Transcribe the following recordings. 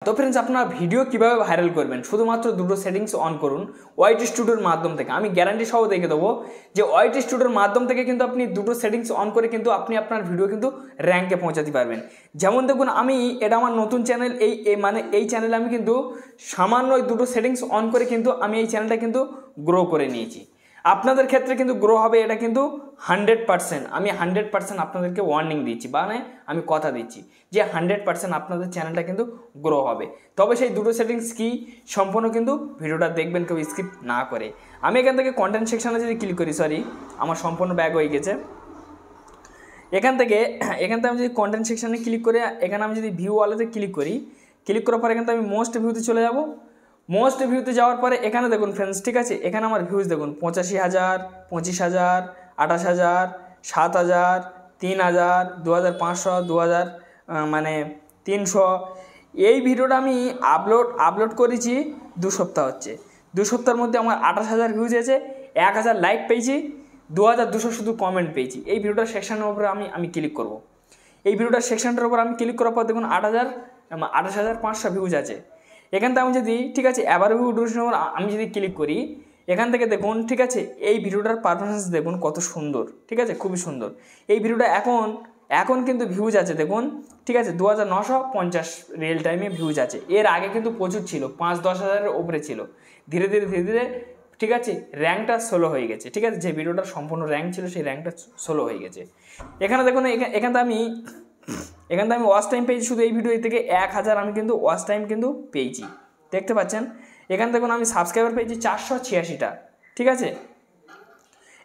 তো फ्रेंड्स আপনারা ভিডিও কিভাবে ভাইরাল করবেন শুধুমাত্র দুটো সেটিংস অন করুন ওয়াইটি স্টুডিওর মাধ্যম থেকে। আমি গ্যারান্টি সহ দেখে দেবো যে ওয়াইটি স্টুডিওর মাধ্যম থেকে কিন্তু আপনি দুটো সেটিংস অন করে কিন্তু আপনি আপনার ভিডিও কিন্তু র্যাঙ্কে পৌঁছাতে পারবেন। যেমন দেখুন আমি এটা আমার নতুন চ্যানেল, এই চ্যানেলে আমি কিন্তু সামান্য দুটো সেটিংস অন করে কিন্তু আমি এই চ্যানেলটা কিন্তু গ্রো করে নিয়েছি। আপনাদের ক্ষেত্রে কিন্তু গ্রো হবে এটা কিন্তু 100%। আমি 100% আপনাদেরকে ওয়ার্নিং দিচ্ছি, মানে আমি কথা দিচ্ছি যে 100% আপনাদের চ্যানেলটা কিন্তু গ্রো হবে। তবে সেই দুটো সেটিংস কি সম্পূর্ণ কিন্তু ভিডিওটা দেখবেন, কেউ স্কিপ না করে। আমি এখান থেকে কন্টেন্ট সেকশানে যদি ক্লিক করি, সরি আমার সম্পূর্ণ ব্যাক হয়ে গেছে। এখান থেকে আমি যদি কন্টেন্ট সেকশানে ক্লিক করে এখানে আমি যদি ভিউ ওয়ালেতে ক্লিক করি, ক্লিক করার পর এখান থেকে আমি মোস্ট ভিউতে চলে যাব। মোস্ট ভিউতে যাওয়ার পরে এখানে দেখুন ফ্রেন্ডস, ঠিক আছে, এখানে আমার ভিউজ দেখুন 85,000, 25,000, 28,000, 7,000, 3,000, 2,500, 2,000 মানে 300। এই ভিডিওটা আমি আপলোড করেছি 2 সপ্তাহ হচ্ছে। 2 সপ্তাহের মধ্যে আমার 28,000 ভিউজ আছে, 1,000 লাইক পেয়েছি, 2,200 শুধু কমেন্ট পেয়েছি। এই ভিডিওটার সেকশানের উপরে আমি ক্লিক করব। এই ভিডিওটার সেকশানটার উপর আমি ক্লিক করার পর দেখুন 28,500 ভিউজ আছে। এখান থেকে আমি যদি, ঠিক আছে, অ্যাভার ভিউ ডিউরেশন আমি যদি ক্লিক করি, এখান থেকে দেখুন, ঠিক আছে, এই ভিডিওটার পারফরমেন্স দেখুন কত সুন্দর, ঠিক আছে, খুবই সুন্দর। এই ভিডিওটা এখন কিন্তু ভিউজ আছে দেখুন, ঠিক আছে, 2,950 রিয়েল টাইমে ভিউজ আছে। এর আগে কিন্তু প্রচুর ছিল, 5-10 হাজারের ওপরে ছিল। ধীরে ধীরে ঠিক আছে র্যাঙ্কটা স্লো হয়ে গেছে, ঠিক আছে, যে ভিডিওটার সম্পূর্ণ র্যাঙ্ক ছিল সেই র্যাঙ্কটা স্লো হয়ে গেছে। এখানে দেখুন এখান থেকে আমি ওয়াচ টাইম পেয়েছি শুধু এই ভিডিও থেকে 1,000 আমি কিন্তু ওয়াচ টাইম কিন্তু পেয়েছি, দেখতে পাচ্ছেন। এখান থেকে আমি সাবস্ক্রাইবার পেয়েছি 486টা, ঠিক আছে।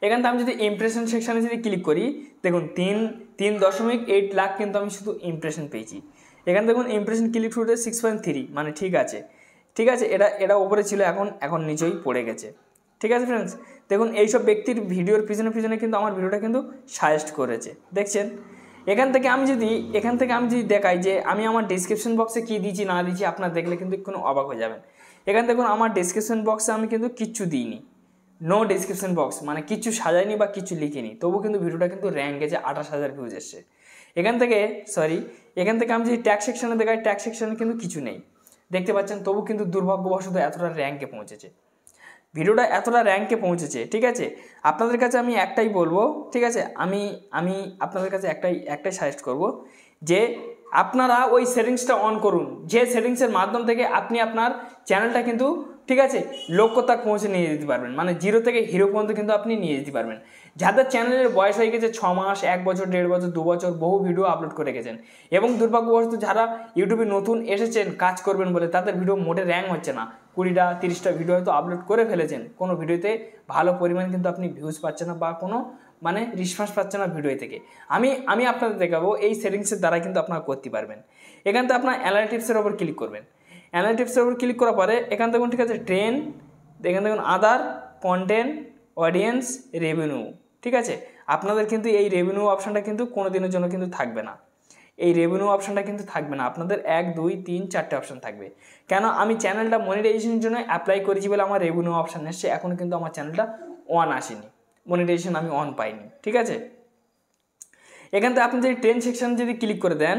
এখান থেকে আমি যদি ইমপ্রেশন সেকশানে যদি ক্লিক করি দেখুন 3.8 লাখ কিন্তু আমি শুধু ইমপ্রেশন পেয়েছি। এখান দেখুন ইমপ্রেশন ক্লিক থ্রুতে 6.3, মানে ঠিক আছে, এটা উপরে ছিল, এখন নিচেই পড়ে গেছে, ঠিক আছে ফ্রেন্ডস। দেখুন এইসব ব্যক্তির ভিডিওর পিছনে কিন্তু আমার ভিডিওটা কিন্তু সাজেস্ট করেছে, দেখছেন। এখান থেকে আমি যদি দেখাই যে আমি আমার ডিসক্রিপশন বক্সে কী দিয়েছি না দিয়েছি, আপনারা দেখলে কিন্তু কোনো অবাক হয়ে যাবেন। এখান দেখুন আমার ডিসক্রিপশন বক্সে আমি কিন্তু কিচ্ছু দিইনি, নো ডিসক্রিপশন বক্স, মানে কিচ্ছু সাজাইনি বা কিছু লিখিনি, তবু কিন্তু ভিডিওটা কিন্তু র্যাঙ্ক গেছে, 28,000 ভিউজ এসছে। এখান থেকে আমি যদি ট্যাগ সেকশানে দেখাই, ট্যাগ সেকশানে কিন্তু কিছু নেই, দেখতে পাচ্ছেন। তবু কিন্তু দুর্ভাগ্যবশত এতটা র্যাঙ্কে পৌঁছেছে, ভিডিওটা এতটা র্যাঙ্কে পৌঁছেছে, ঠিক আছে। আপনাদের কাছে আমি একটাই বলবো, ঠিক আছে, আমি আপনাদের কাছে একটাই সাজেস্ট করব যে আপনারা ওই সেটিংসটা অন করুন, যে সেটিংসের মাধ্যম থেকে আপনি আপনার চ্যানেলটা কিন্তু, ঠিক আছে, লক্ষ্য তাক পৌঁছে নিয়ে যেতে পারবেন, মানে 0 থেকে হিরো পর্যন্ত কিন্তু আপনি নিয়ে যেতে পারবেন। যাদের চ্যানেলের বয়স হয়ে গেছে 6 মাস, 1 বছর, 1.5 বছর, 2 বছর, বহু ভিডিও আপলোড করে গেছেন, এবং দুর্ভাগ্যবশত যারা ইউটিউবে নতুন এসেছেন কাজ করবেন বলে তাদের ভিডিও মোটে র্যাঙ্ক হচ্ছে না, 20টা 30টা ভিডিও হয়তো আপলোড করে ফেলেছেন, কোনো ভিডিওতে ভালো পরিমাণ কিন্তু আপনি ভিউজ পাচ্ছেন না বা কোনো মানে রেসপন্স পাচ্ছেন না ভিডিও থেকে। আমি আপনাদের দেখাবো এই সেটিংসের দ্বারা কিন্তু আপনারা করতে পারবেন। এখান থেকে আপনার অ্যানালিটিক্সের ওপর ক্লিক করবেন। অ্যানালিটিক্সের ওপর ক্লিক করার পরে এখান থেকে, ঠিক আছে, ট্রেন্ড, এখান থেকে আদার, কন্টেন্ট, অডিয়েন্স, রেভিনিউ, ঠিক আছে। আপনাদের কিন্তু এই রেভিনিউ অপশানটা কিন্তু কোনো দিনের জন্য কিন্তু থাকবে না, এই রেভিনিউ অপশানটা কিন্তু থাকবে না, আপনাদের 1, 2, 3, 4টে অপশান থাকবে। কেন আমি চ্যানেলটা মনিটাইজেশনের জন্য অ্যাপ্লাই করেছি বলে আমার রেভিনিউ অপশান এসছে, এখন কিন্তু আমার চ্যানেলটা অন আসেনি, মনিটাইজেশন আমি অন পাইনি, ঠিক আছে। এখান থেকে আপনি যদি ট্রেন্ড সেকশন যদি ক্লিক করে দেন,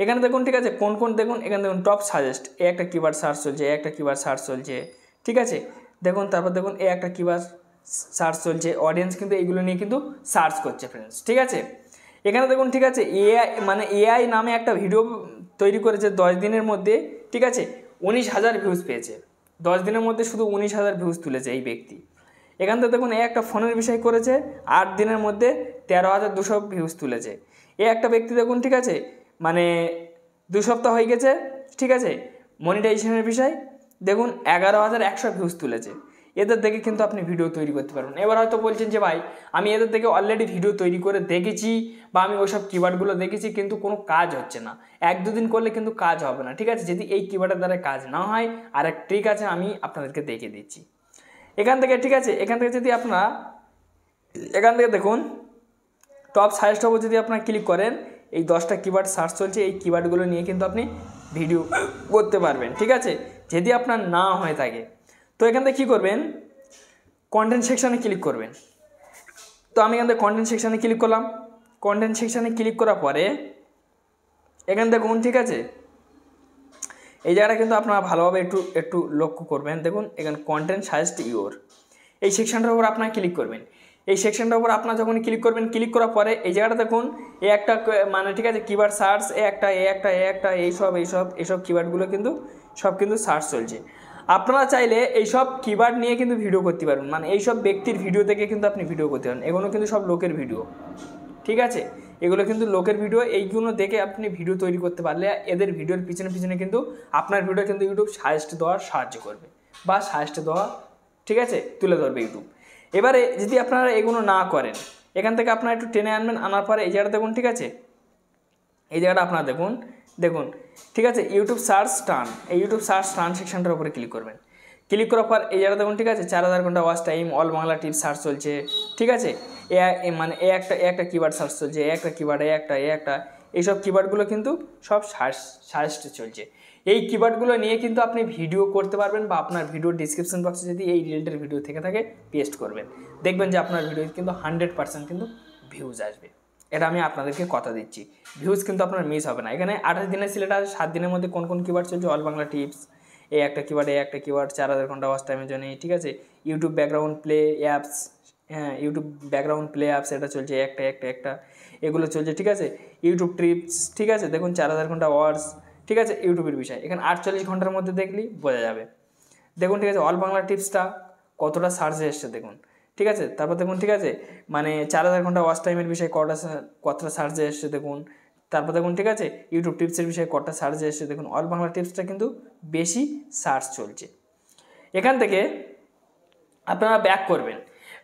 এখানে দেখুন, ঠিক আছে, কোন দেখুন, এখানে দেখুন টপ সাজেস্ট, একটা কিওয়ার্ড সার্চ চলছে, একটা কিওয়ার্ড সার্চ চলছে, ঠিক আছে, দেখুন। তারপর দেখুন একটা কিওয়ার্ড সার্চ চলছে, অডিয়েন্স কিন্তু এইগুলো নিয়ে কিন্তু সার্চ করছে ফ্রেন্ডস, ঠিক আছে। এখানে দেখুন, ঠিক আছে, এআই নামে একটা ভিডিও তৈরি করেছে 10 দিনের মধ্যে, ঠিক আছে, 19,000 ভিউজ পেয়েছে, 10 দিনের মধ্যে শুধু 19,000 ভিউজ তুলেছে এই ব্যক্তি। এখান থেকে দেখুন একটা ফোনের বিষয় করেছে, 8 দিনের মধ্যে 13,200 ভিউজ তুলেছে। একটা ব্যক্তি দেখুন, ঠিক আছে, মানে 2 সপ্তাহ হয়ে গেছে, ঠিক আছে, মনিটাইজেশনের বিষয় দেখুন 11,100 ভিউজ তুলেছে। এদের দেখে কিন্তু আপনি ভিডিও তৈরি করতে পারবেন। এবার হয়তো বলছেন যে ভাই আমি এদের থেকে অলরেডি ভিডিও তৈরি করে দেখেছি বা আমি ওইসব কিওয়ার্ডগুলো দেখেছি, কিন্তু কোনো কাজ হচ্ছে না, 1-2 দিন করলে কিন্তু কাজ হবে না, ঠিক আছে। যদি এই কিওয়ার্ডের দ্বারা কাজ না হয়, আর এক ট্রিক আছে, আমি আপনাদেরকে দেখিয়ে দিচ্ছি। এখান থেকে, ঠিক আছে, এখান থেকে যদি আপনারা এখান থেকে দেখুন টপ সাজেস্ট হবে, যদি আপনারা ক্লিক করেন, এই 10টা কিওয়ার্ড সার্চ চলছে, এই কিওয়ার্ডগুলো নিয়ে কিন্তু আপনি ভিডিও করতে পারবেন, ঠিক আছে, যদি আপনার না হয়ে থাকে। তো এখান থেকে কী করবেন, কন্টেন্ট সেকশানে ক্লিক করবেন। তো আমি এখান থেকে কন্টেন্ট সেকশানে ক্লিক করলাম। কন্টেন্ট সেকশানে ক্লিক করার পরে এখান দেখুন, ঠিক আছে, এই জায়গাটা কিন্তু আপনারা ভালোভাবে একটু লক্ষ্য করবেন। দেখুন এখানে কন্টেন্ট সাজেস্ট ইউর, এই সেকশনটার উপর আপনারা ক্লিক করবেন। এই সেকশনটার উপর আপনারা যখন ক্লিক করবেন, ক্লিক করার পরে এই জায়গাটা দেখুন এই একটা মানে ঠিক আছে কিওয়ার্ড সার্চ এইসব কিওয়ার্ডগুলো কিন্তু সব কিন্তু সার্চ চলছে। আপনারা চাইলে এইসব কিওয়ার্ড নিয়ে কিন্তু ভিডিও করতে পারবেন, মানে এইসব ব্যক্তির ভিডিও থেকে কিন্তু আপনি ভিডিও করতে পারেন। এগুলো কিন্তু সব লোকের ভিডিও, ঠিক আছে, এগুলো কিন্তু লোকের ভিডিও। এইগুলো দেখে আপনি ভিডিও তৈরি করতে পারলে এদের ভিডিওর পিছনে কিন্তু আপনার ভিডিও কিন্তু ইউটিউব সাজেস্ট দেওয়ার সাহায্য করবে বা সাজেস্ট দেওয়া ঠিক আছে তুলে ধরবে ইউটিউব। এবারে যদি আপনারা এগুলো না করেন, এখান থেকে আপনারা একটু টেনে আনবেন, আনার পরে এই জায়গাটা দেখুন, ঠিক আছে, এই জায়গাটা আপনারা দেখুন ঠিক আছে, ইউটিউব সার্চ টার্ন, এই ইউটিউব সার্চ টার্ন সেকশনটার উপরে ক্লিক করবেন। ক্লিক করার পর এই জায়গাটা দেখুন, ঠিক আছে, 4000 ঘন্টা watch time, all Bangla tips search চলছে, ঠিক আছে, মানে একটা কিওয়ার্ড সার্চ চলছে, একটা কিওয়ার্ড একটা এইসব কিওয়ার্ডগুলো কিন্তু সব সাজেস্ট চলছে। এই কিওয়ার্ডগুলো নিয়ে কিন্তু আপনি ভিডিও করতে পারবেন বা আপনার ভিডিও ডিসক্রিপশন বক্সে যদি এই রিলেটেড ভিডিও থেকে থাকে পেস্ট করবেন, দেখবেন যে আপনার ভিডিও কিন্তু 100% কিন্তু ভিউজ আসবে। এটা আমি আপনাদেরকে কথা দিচ্ছি, ভিউজ কিন্তু আপনার মিস হবে না। এখানে 28 দিনের সিলেট আছে, 7 দিনের মধ্যে কোন কিওয়ার্ড চলছে, অল বাংলা টিপস, এই একটা কিওয়ার্ড 4000 ঘন্টা ওয়াচ টাইমের জন্য, ঠিক আছে, ইউটিউব ব্যাকগ্রাউন্ড প্লে অ্যাপস, হ্যাঁ ইউটিউব ব্যাকগ্রাউন্ড প্লে অ্যাপস এটা চলছে একটা এগুলো চলছে, ঠিক আছে, ইউটিউব ট্রিপস, ঠিক আছে, দেখুন 4000 ঘন্টা ওয়ার্স, ঠিক আছে, ইউটিউবের বিষয় এখানে 48 ঘন্টার মধ্যে দেখলি বোঝা যাবে। দেখুন ঠিক আছে, অল বাংলা টিপসটা কতটা সার্চে এসছে দেখুন, ঠিক আছে, তারপর দেখুন ঠিক আছে, মানে 4000 ঘন্টা ওয়াচ টাইমের বিষয়ে কতটা সার্চে এসছে দেখুন, তারপর দেখুন ঠিক আছে, ইউটিউব টিপসের বিষয়ে কতটা সার্চে এসছে দেখুন, অল বাংলা টিপসটা কিন্তু বেশি সার্চ চলছে। এখান থেকে আপনারা ব্যাক করবেন,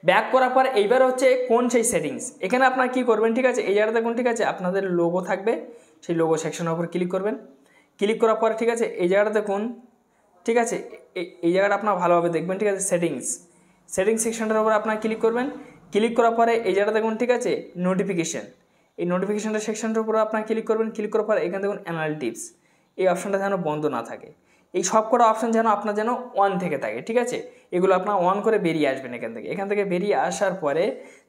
ব্যাক করার পর এইবার হচ্ছে কোন সেই সেটিংস, এখানে আপনারা কী করবেন, ঠিক আছে, এই জায়গাটা দেখুন, ঠিক আছে, আপনাদের লোগো থাকবে, সেই লোগো সেকশনের উপর ক্লিক করবেন। ক্লিক করার পর ঠিক আছে, এই জায়গাটা দেখুন, ঠিক আছে, এই জায়গাটা আপনারা ভালোভাবে দেখবেন, ঠিক আছে, সেটিংস সেকশনটার উপর আপনারা ক্লিক করবেন। ক্লিক করার পরে এই জায়গাটা দেখুন, ঠিক আছে, নোটিফিকেশন, এই নোটিফিকেশনটা সেকশনটার উপর আপনারা ক্লিক করবেন। ক্লিক করার পর এখানে দেখুন অ্যানালিটিক্স, এই অপশানটা যেন বন্ধ না থাকে, এই সব কটা অপশান যেন আপনার যেন অন থেকে থাকে, ঠিক আছে, এগুলো আপনার অন করে বেরিয়ে আসবেন এখান থেকে বেরিয়ে আসার পরে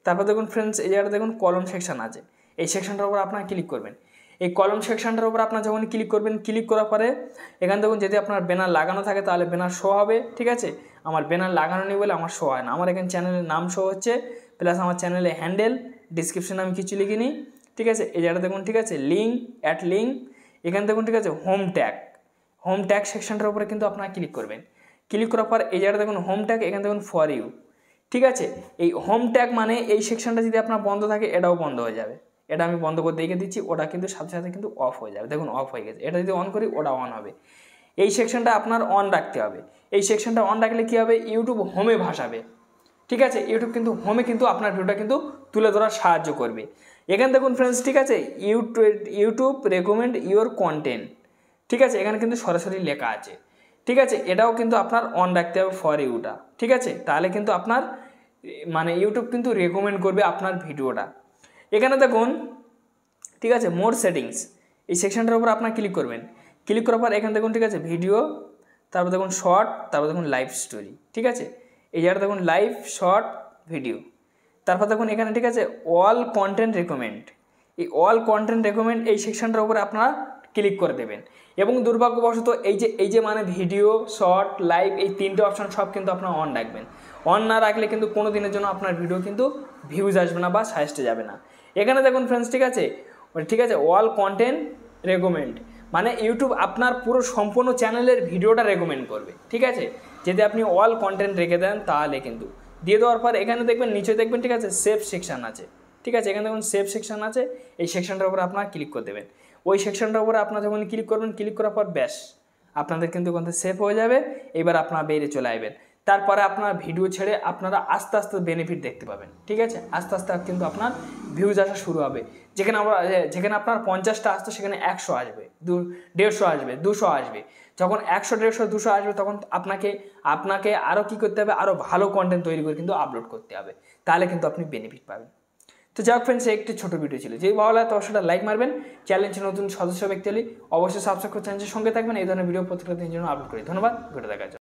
তারপর দেখুন ফ্রেন্ডস এই জায়গাটা দেখুন কলম সেকশন আছে, এই সেকশনটার উপর আপনারা ক্লিক করবেন। এই কলম সেকশনটার উপর আপনার যখন ক্লিক করবেন, ক্লিক করার পরে এখানে দেখুন যদি আপনার ব্যানার লাগানো থাকে তাহলে ব্যানার শো হবে, ঠিক আছে, আমার ব্যানার লাগানো নেই বলে আমার শো হয় না। আমার এখানে চ্যানেলের নাম শো হচ্ছে, প্লাস আমার চ্যানেলে হ্যান্ডেল, ডিসক্রিপশনে আমি কিছু লিখিনি, ঠিক আছে, এই জায়গাটা দেখুন, ঠিক আছে, লিঙ্ক, এখানে দেখুন, ঠিক আছে, হোম ট্যাগ সেকশনটার উপরে কিন্তু আপনারা ক্লিক করবেন। ক্লিক করার পর এই জায়গাটা দেখুন হোম ট্যাগ, এখানে দেখুন ফর ইউ, ঠিক আছে, এই হোম ট্যাগ মানে এই সেকশনটা যদি আপনার বন্ধ থাকে এটাও বন্ধ হয়ে যাবে, এটা আমি বন্ধ করে দেখে দিচ্ছি, ওটা কিন্তু সাথে কিন্তু অফ হয়ে যাবে, দেখুন অফ হয়ে গেছে। এটা যদি অন করি ওটা অন হবে, এই সেকশনটা আপনার অন রাখতে হবে। এই সেকশনটা অন রাখলে কী হবে, ইউটিউব হোমে ভাসাবে, ঠিক আছে, ইউটিউব কিন্তু হোমে কিন্তু আপনার ভিডিওটা কিন্তু তুলে ধরার সাহায্য করবে। এখানে দেখুন ফ্রেন্ডস, ঠিক আছে, ইউটিউব রেকমেন্ড ইউর কন্টেন্ট, ঠিক আছে, এখানে কিন্তু সরাসরি লেখা আছে, ঠিক আছে, এটাও কিন্তু আপনার অন রাখতে হবে ফর ইউটা, ঠিক আছে, তাহলে কিন্তু আপনার মানে ইউটিউব কিন্তু রেকমেন্ড করবে আপনার ভিডিওটা। এখানে দেখুন, ঠিক আছে, মোর সেটিংস, এই সেকশনটার উপর আপনার ক্লিক করবেন। ক্লিক করার পর এখানে দেখুন, ঠিক আছে, ভিডিও, তারপর দেখুন শর্ট, তারপর দেখুন লাইভ স্টোরি, ঠিক আছে, এই জায়গাটা দেখুন লাইভ, শর্ট, ভিডিও, তারপর দেখুন এখানে, ঠিক আছে, অল কন্টেন্ট রেকমেন্ড, এই কন্টেন্ট রেকমেন্ড এই সেকশনটার উপরে আপনারা ক্লিক করে দেবেন। এবং দুর্ভাগ্যবশত এই যে মানে ভিডিও, শর্ট, লাইভ, এই তিনটে অপশান সব কিন্তু আপনারা অন রাখবেন। অন না রাখলে কিন্তু কোনো দিনের জন্য আপনার ভিডিও কিন্তু ভিউজ আসবে না বা সাজেস্টে যাবে না। এখানে দেখুন ফ্রেন্ডস, ঠিক আছে, অল কন্টেন্ট রেকমেন্ড মানে ইউটিউব আপনার পুরো সম্পূর্ণ চ্যানেলের ভিডিওটা রেকমেন্ড করবে, ঠিক আছে, যদি আপনি অল কন্টেন্ট রেখে দেন তাহলে কিন্তু দিয়ে দেওয়ার পর এখানে দেখবেন নিচে দেখবেন, ঠিক আছে, সেভ সেকশন আছে, ঠিক আছে, এখানে দেখুন সেভ সেকশন আছে, এই সেকশনটার উপরে আপনারা ক্লিক করে দেবেন। ওই সেকশনটার উপরে আপনারা যখন ক্লিক করবেন, ক্লিক করার পর ব্যাস আপনাদের কিন্তু ওখান থেকে সেভ হয়ে যাবে। এবার আপনারা বেরিয়ে চলে আসবেন, তারপরে আপনার ভিডিও ছেড়ে আপনারা আস্তে আস্তে বেনিফিট দেখতে পাবেন, ঠিক আছে, আস্তে আস্তে কিন্তু আপনার ভিউজ আসা শুরু হবে। যেখানে আপনার 50টা আসতো সেখানে 100 আসবে, 150 আসবে, 200 আসবে। যখন 100, 150, 200 আসবে তখন আপনাকে আরও কী করতে হবে, আরও ভালো কন্টেন্ট তৈরি করে কিন্তু আপলোড করতে হবে, তাহলে কিন্তু আপনি বেনিফিট পাবেন। তো যাই হোক ফ্রেন্ডস, একটি ছোটো ভিডিও ছিল, যেই ভালো লাগে তো সেটা লাইক মারবেন। চ্যানেলটি নতুন সদস্য ব্যক্তি হলে অবশ্যই সাবস্ক্রাইব করে চ্যানেলের সঙ্গে থাকবেন, এই ধরনের ভিডিও প্রত্যেকটা দিনের জন্য আপলোড করি। ধন্যবাদ, ভিডিও দেখার জন্য।